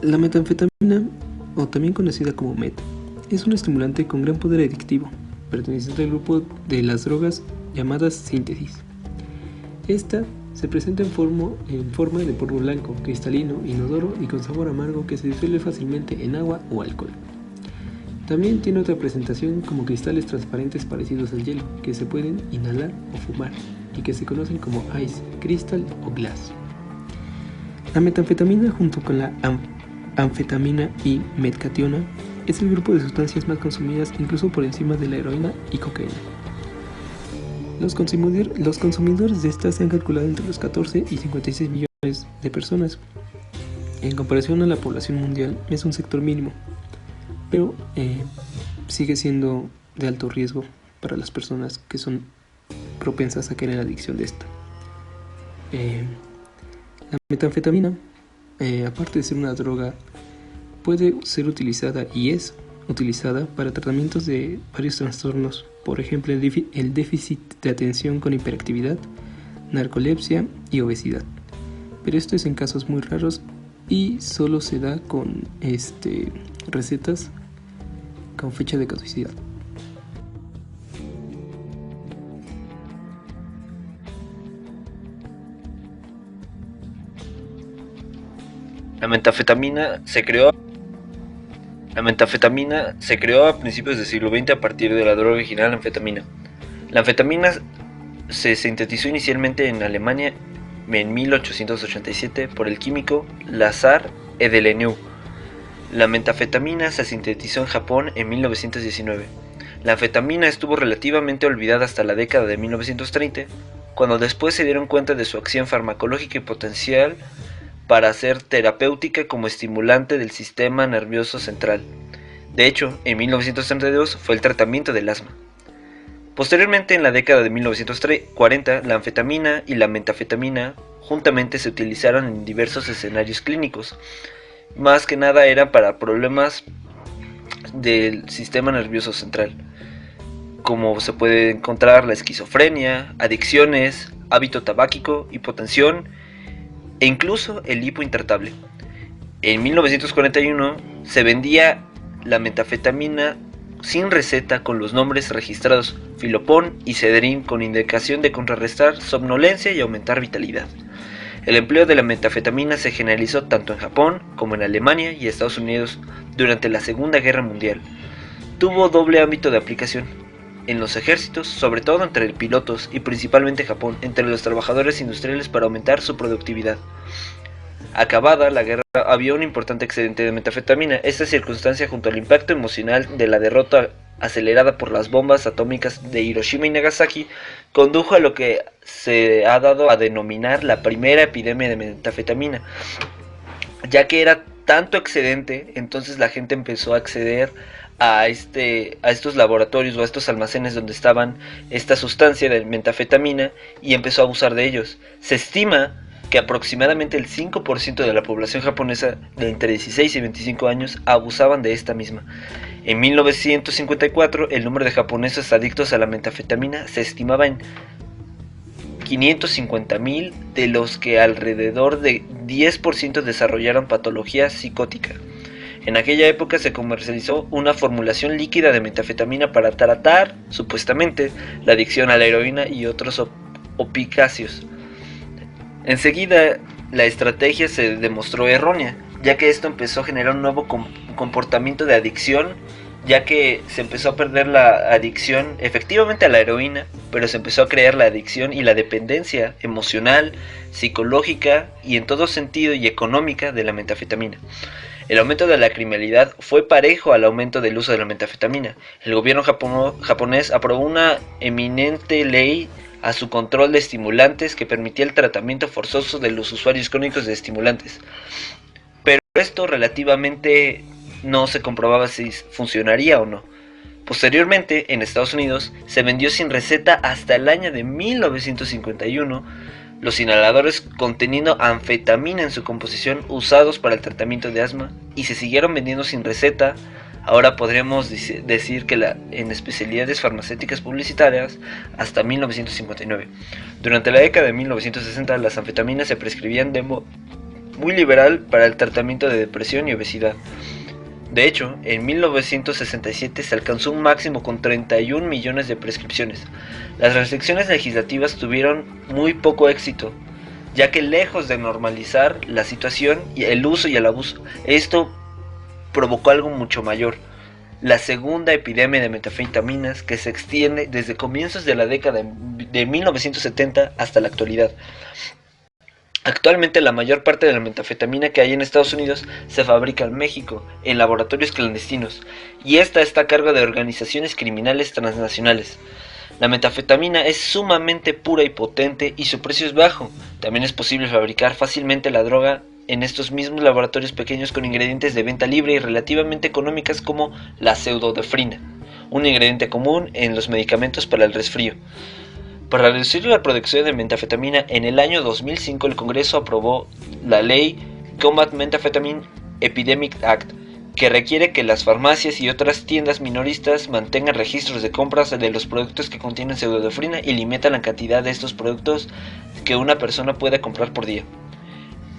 La metanfetamina, o también conocida como met, es un estimulante con gran poder adictivo, perteneciente al grupo de las drogas llamadas síntesis. Esta se presenta en forma de polvo blanco, cristalino, inodoro y con sabor amargo que se disuelve fácilmente en agua o alcohol. También tiene otra presentación como cristales transparentes parecidos al hielo, que se pueden inhalar o fumar, y que se conocen como ice, crystal o glass. La metanfetamina, junto con la anfetamina y metcationa, es el grupo de sustancias más consumidas incluso por encima de la heroína y cocaína. Los consumidores de estas se han calculado entre los 14 y 56 millones de personas. En comparación a la población mundial, es un sector mínimo, pero sigue siendo de alto riesgo para las personas que son propensas a caer en la adicción de esta. La metanfetamina, aparte de ser una droga, puede ser utilizada y es utilizada para tratamientos de varios trastornos, por ejemplo el déficit de atención con hiperactividad, narcolepsia y obesidad. Pero esto es en casos muy raros y solo se da con recetas con fecha de caducidad. La metanfetamina se creó a principios del siglo XX a partir de la droga original anfetamina. La anfetamina se sintetizó inicialmente en Alemania en 1887 por el químico Lazar Edelenau. La metanfetamina se sintetizó en Japón en 1919. La anfetamina estuvo relativamente olvidada hasta la década de 1930, cuando después se dieron cuenta de su acción farmacológica y potencial para ser terapéutica como estimulante del sistema nervioso central. De hecho, en 1932 fue el tratamiento del asma. Posteriormente, en la década de 1940, la anfetamina y la metanfetamina juntamente se utilizaron en diversos escenarios clínicos. Más que nada eran para problemas del sistema nervioso central, como se puede encontrar la esquizofrenia, adicciones, hábito tabáquico, hipotensión e incluso el hipo intratable. En 1941 se vendía la metanfetamina sin receta con los nombres registrados Filopón y Cedrín, con indicación de contrarrestar somnolencia y aumentar vitalidad. El empleo de la metanfetamina se generalizó tanto en Japón como en Alemania y Estados Unidos durante la Segunda Guerra Mundial. Tuvo doble ámbito de aplicación: en los ejércitos, sobre todo entre pilotos, y principalmente Japón, entre los trabajadores industriales para aumentar su productividad. Acabada la guerra, había un importante excedente de metanfetamina. Esta circunstancia, junto al impacto emocional de la derrota acelerada por las bombas atómicas de Hiroshima y Nagasaki, condujo a lo que se ha dado a denominar la primera epidemia de metanfetamina. Ya que era tanto excedente, entonces la gente empezó a acceder a estos laboratorios o a estos almacenes donde estaban esta sustancia de metanfetamina y empezó a abusar de ellos. Se estima que aproximadamente el 5% de la población japonesa de entre 16 y 25 años abusaban de esta misma. En 1954, el número de japoneses adictos a la metanfetamina se estimaba en 550,000, de los que alrededor de 10% desarrollaron patología psicótica. En aquella época se comercializó una formulación líquida de metanfetamina para tratar, supuestamente, la adicción a la heroína y otros opiáceos. Enseguida, la estrategia se demostró errónea, ya que esto empezó a generar un nuevo comportamiento de adicción, ya que se empezó a perder la adicción efectivamente a la heroína, pero se empezó a crear la adicción y la dependencia emocional, psicológica y en todo sentido y económica de la metanfetamina. El aumento de la criminalidad fue parejo al aumento del uso de la metanfetamina. El gobierno japonés aprobó una eminente ley a su control de estimulantes que permitía el tratamiento forzoso de los usuarios crónicos de estimulantes. Pero esto relativamente no se comprobaba si funcionaría o no. Posteriormente, en Estados Unidos, se vendió sin receta hasta el año de 1951 los inhaladores conteniendo anfetamina en su composición usados para el tratamiento de asma, y se siguieron vendiendo sin receta. Ahora podríamos decir que en especialidades farmacéuticas publicitarias hasta 1959. Durante la década de 1960 las anfetaminas se prescribían muy liberal para el tratamiento de depresión y obesidad. De hecho, en 1967 se alcanzó un máximo con 31 millones de prescripciones. Las restricciones legislativas tuvieron muy poco éxito, ya que lejos de normalizar la situación y el uso y el abuso, esto provocó algo mucho mayor: la segunda epidemia de metanfetaminas, que se extiende desde comienzos de la década de 1970 hasta la actualidad. Actualmente la mayor parte de la metanfetamina que hay en Estados Unidos se fabrica en México, en laboratorios clandestinos, y esta está a cargo de organizaciones criminales transnacionales. La metanfetamina es sumamente pura y potente y su precio es bajo. También es posible fabricar fácilmente la droga en estos mismos laboratorios pequeños con ingredientes de venta libre y relativamente económicas como la pseudoefedrina, un ingrediente común en los medicamentos para el resfrío. Para reducir la producción de metanfetamina, en el año 2005 el Congreso aprobó la ley Combat Methamphetamine Epidemic Act, que requiere que las farmacias y otras tiendas minoristas mantengan registros de compras de los productos que contienen pseudoefedrina y limitan la cantidad de estos productos que una persona puede comprar por día.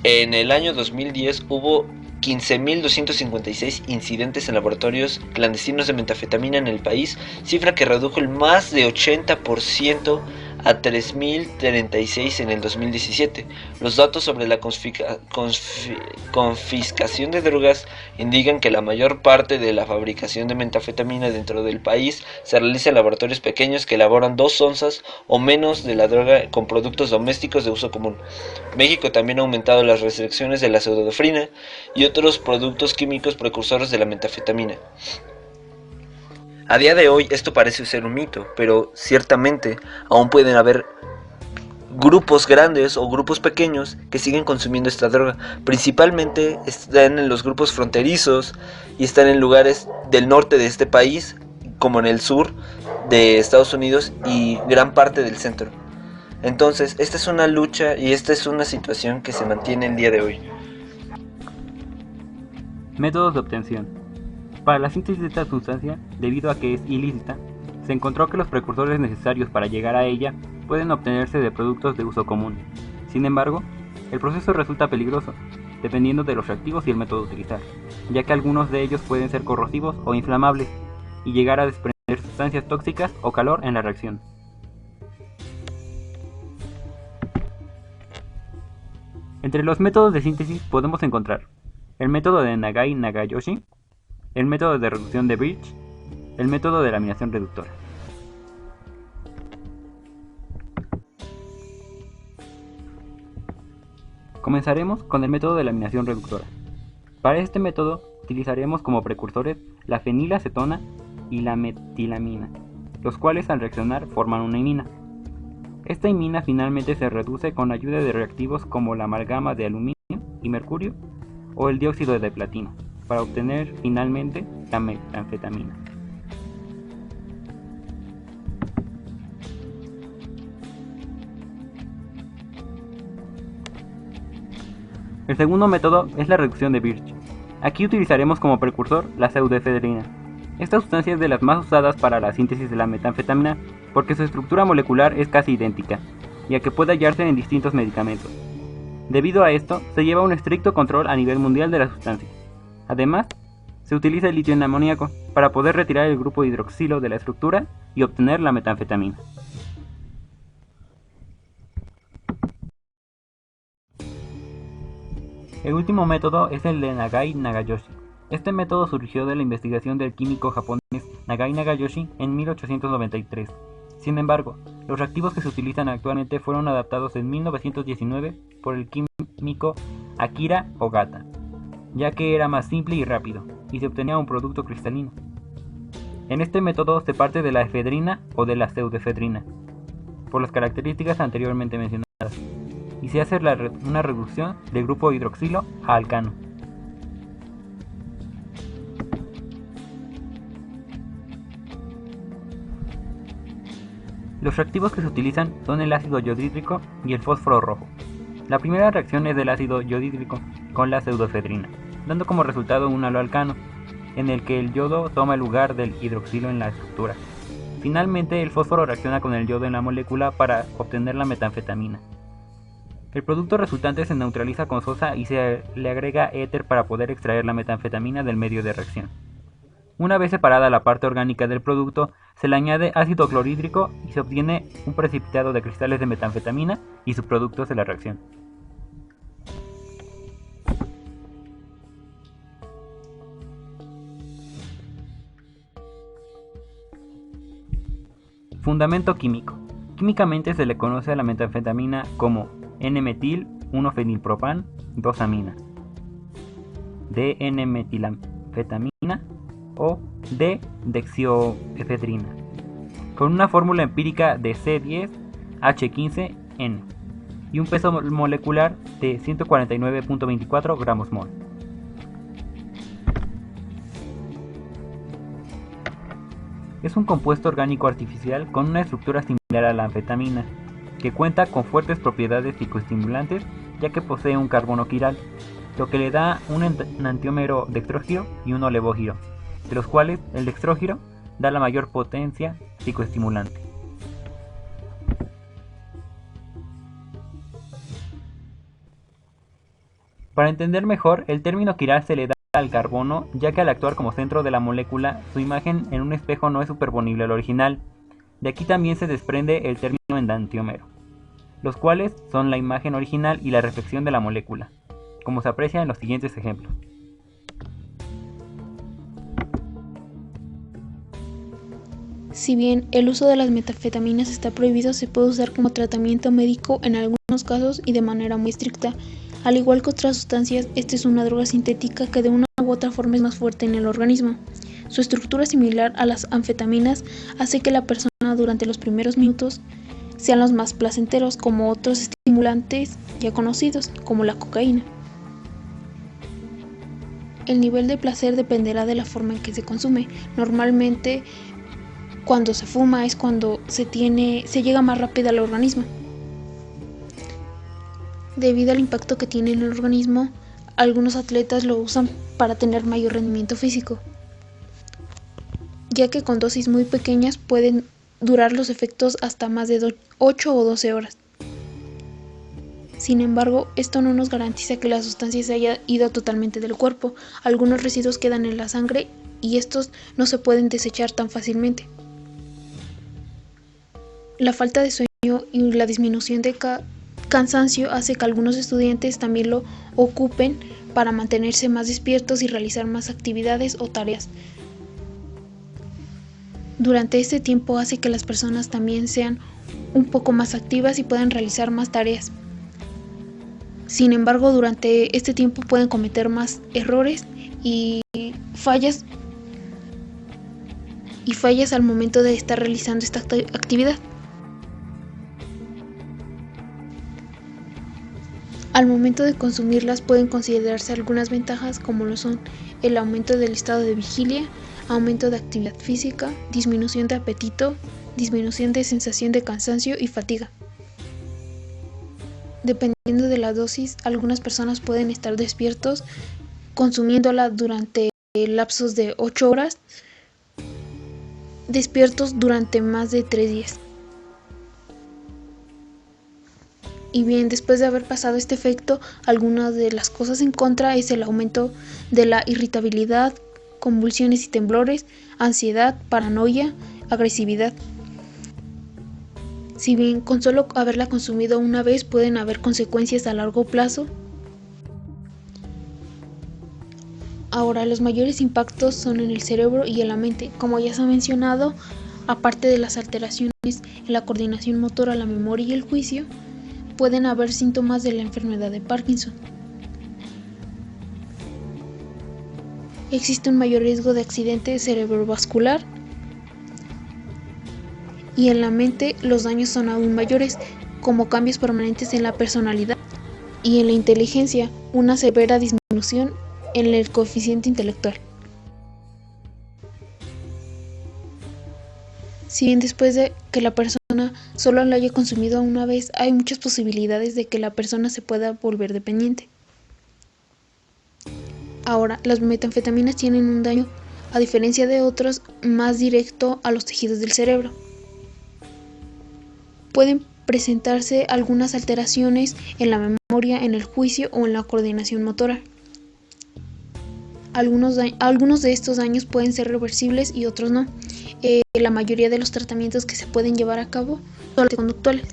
En el año 2010 hubo 15.256 incidentes en laboratorios clandestinos de metanfetamina en el país, cifra que redujo el más de 80% a 3.036 en el 2017. Los datos sobre la confiscación de drogas indican que la mayor parte de la fabricación de metanfetamina dentro del país se realiza en laboratorios pequeños que elaboran 2 onzas o menos de la droga con productos domésticos de uso común. México también ha aumentado las restricciones de la pseudoefedrina y otros productos químicos precursores de la metanfetamina. A día de hoy esto parece ser un mito, pero ciertamente aún pueden haber grupos grandes o grupos pequeños que siguen consumiendo esta droga. Principalmente están en los grupos fronterizos y están en lugares del norte de este país, como en el sur de Estados Unidos y gran parte del centro. Entonces, esta es una lucha y esta es una situación que se mantiene el día de hoy. Métodos de obtención. Para la síntesis de esta sustancia, debido a que es ilícita, se encontró que los precursores necesarios para llegar a ella pueden obtenerse de productos de uso común. Sin embargo, el proceso resulta peligroso, dependiendo de los reactivos y el método a utilizar, ya que algunos de ellos pueden ser corrosivos o inflamables y llegar a desprender sustancias tóxicas o calor en la reacción. Entre los métodos de síntesis podemos encontrar el método de Nagai-Nagayoshi, el método de reducción de Birch, el método de laminación reductora. Comenzaremos con el método de laminación reductora. Para este método utilizaremos como precursores la fenilacetona y la metilamina, los cuales al reaccionar forman una imina. Esta imina finalmente se reduce con ayuda de reactivos como la amalgama de aluminio y mercurio o el dióxido de platino, para obtener finalmente la metanfetamina. El segundo método es la reducción de Birch. Aquí utilizaremos como precursor la pseudoefedrina. Esta sustancia es de las más usadas para la síntesis de la metanfetamina porque su estructura molecular es casi idéntica, ya que puede hallarse en distintos medicamentos. Debido a esto, se lleva un estricto control a nivel mundial de la sustancia. Además, se utiliza el litio en amoníaco para poder retirar el grupo hidroxilo de la estructura y obtener la metanfetamina. El último método es el de Nagai-Nagayoshi. Este método surgió de la investigación del químico japonés Nagai-Nagayoshi en 1893. Sin embargo, los reactivos que se utilizan actualmente fueron adaptados en 1919 por el químico Akira Ogata, ya que era más simple y rápido, y se obtenía un producto cristalino. En este método se parte de la efedrina o de la pseudoefedrina, por las características anteriormente mencionadas, y se hace una reducción del grupo hidroxilo a alcano. Los reactivos que se utilizan son el ácido yodhídrico y el fósforo rojo. La primera reacción es del ácido yodhídrico con la pseudoefedrina, dando como resultado un haloalcano, en el que el yodo toma el lugar del hidroxilo en la estructura. Finalmente, el fósforo reacciona con el yodo en la molécula para obtener la metanfetamina. El producto resultante se neutraliza con sosa y se le agrega éter para poder extraer la metanfetamina del medio de reacción. Una vez separada la parte orgánica del producto, se le añade ácido clorhídrico y se obtiene un precipitado de cristales de metanfetamina y subproductos de la reacción. Fundamento químico. Químicamente se le conoce a la metanfetamina como N-metil 1-fenilpropan 2-amina, D-N-metilanfetamina o D-dexioefedrina, con una fórmula empírica de C10H15N y un peso molecular de 149.24 gramos mol. Es un compuesto orgánico artificial con una estructura similar a la anfetamina, que cuenta con fuertes propiedades psicoestimulantes ya que posee un carbono quiral, lo que le da un enantiómero dextrógiro y un olevógiro, de los cuales el dextrógiro da la mayor potencia psicoestimulante. Para entender mejor, el término quiral se le da al carbono, ya que al actuar como centro de la molécula, su imagen en un espejo no es superponible al original. De aquí también se desprende el término enantiómero, los cuales son la imagen original y la reflexión de la molécula, como se aprecia en los siguientes ejemplos. Si bien el uso de las metanfetaminas está prohibido, se puede usar como tratamiento médico en algunos casos y de manera muy estricta. Al igual que otras sustancias, esta es una droga sintética que de una u otra forma es más fuerte en el organismo. Su estructura similar a las anfetaminas hace que la persona durante los primeros minutos sean los más placenteros, como otros estimulantes ya conocidos, como la cocaína. El nivel de placer dependerá de la forma en que se consume. Normalmente, cuando se fuma es cuando se llega más rápido al organismo. Debido al impacto que tiene en el organismo, algunos atletas lo usan para tener mayor rendimiento físico, ya que con dosis muy pequeñas pueden durar los efectos hasta más de 8 o 12 horas. Sin embargo, esto no nos garantiza que la sustancia se haya ido totalmente del cuerpo. Algunos residuos quedan en la sangre y estos no se pueden desechar tan fácilmente. La falta de sueño y la disminución de cansancio hace que algunos estudiantes también lo ocupen para mantenerse más despiertos y realizar más actividades o tareas. Durante este tiempo hace que las personas también sean un poco más activas y puedan realizar más tareas. Sin embargo, durante este tiempo pueden cometer más errores y fallas al momento de estar realizando esta actividad. Al momento de consumirlas pueden considerarse algunas ventajas como lo son el aumento del estado de vigilia, aumento de actividad física, disminución de apetito, disminución de sensación de cansancio y fatiga. Dependiendo de la dosis, algunas personas pueden estar despiertos consumiéndola durante lapsos de 8 horas, despiertos durante más de 3 días. Y bien, después de haber pasado este efecto, algunas de las cosas en contra es el aumento de la irritabilidad, convulsiones y temblores, ansiedad, paranoia, agresividad. Si bien con solo haberla consumido una vez pueden haber consecuencias a largo plazo. Ahora, los mayores impactos son en el cerebro y en la mente. Como ya se ha mencionado, aparte de las alteraciones en la coordinación motora, la memoria y el juicio, pueden haber síntomas de la enfermedad de Parkinson. Existe un mayor riesgo de accidente cerebrovascular y en la mente los daños son aún mayores, como cambios permanentes en la personalidad y en la inteligencia, una severa disminución en el coeficiente intelectual. Si bien después de que la persona solo la haya consumido una vez, hay muchas posibilidades de que la persona se pueda volver dependiente. Ahora, las metanfetaminas tienen un daño, a diferencia de otros, más directo a los tejidos del cerebro. Pueden presentarse algunas alteraciones en la memoria, en el juicio o en la coordinación motora. Algunos de estos daños pueden ser reversibles y otros no. La mayoría de los tratamientos que se pueden llevar a cabo son conductuales,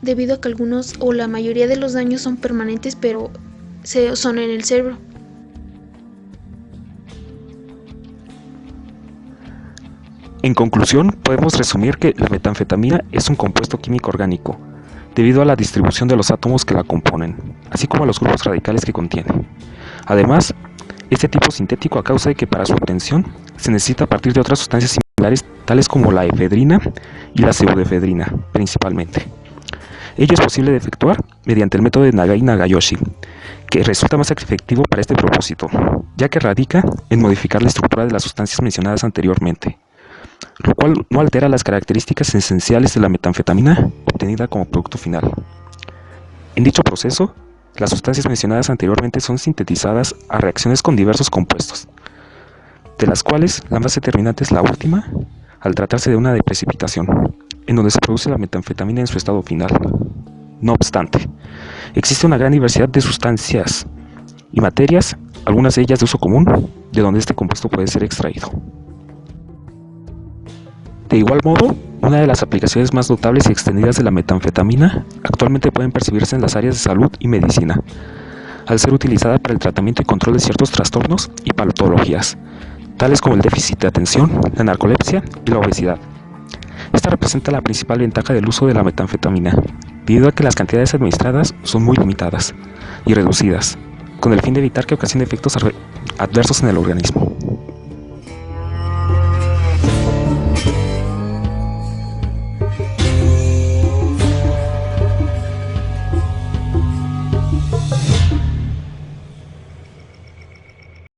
debido a que algunos o la mayoría de los daños son permanentes, pero son en el cerebro. En conclusión, podemos resumir que la metanfetamina es un compuesto químico orgánico, debido a la distribución de los átomos que la componen, así como a los grupos radicales que contiene. Además, este tipo sintético a causa de que para su obtención se necesita partir de otras sustancias similares, tales como la efedrina y la pseudoefedrina, principalmente. Ello es posible de efectuar mediante el método de Nagai-Nagayoshi, que resulta más efectivo para este propósito, ya que radica en modificar la estructura de las sustancias mencionadas anteriormente, lo cual no altera las características esenciales de la metanfetamina obtenida como producto final. En dicho proceso, las sustancias mencionadas anteriormente son sintetizadas a reacciones con diversos compuestos, de las cuales la más determinante es la última, al tratarse de una de precipitación, en donde se produce la metanfetamina en su estado final. No obstante, existe una gran diversidad de sustancias y materias, algunas de ellas de uso común, de donde este compuesto puede ser extraído. De igual modo, una de las aplicaciones más notables y extendidas de la metanfetamina actualmente pueden percibirse en las áreas de salud y medicina, al ser utilizada para el tratamiento y control de ciertos trastornos y patologías, tales como el déficit de atención, la narcolepsia y la obesidad. Esta representa la principal ventaja del uso de la metanfetamina, debido a que las cantidades administradas son muy limitadas y reducidas, con el fin de evitar que ocasione efectos adversos en el organismo.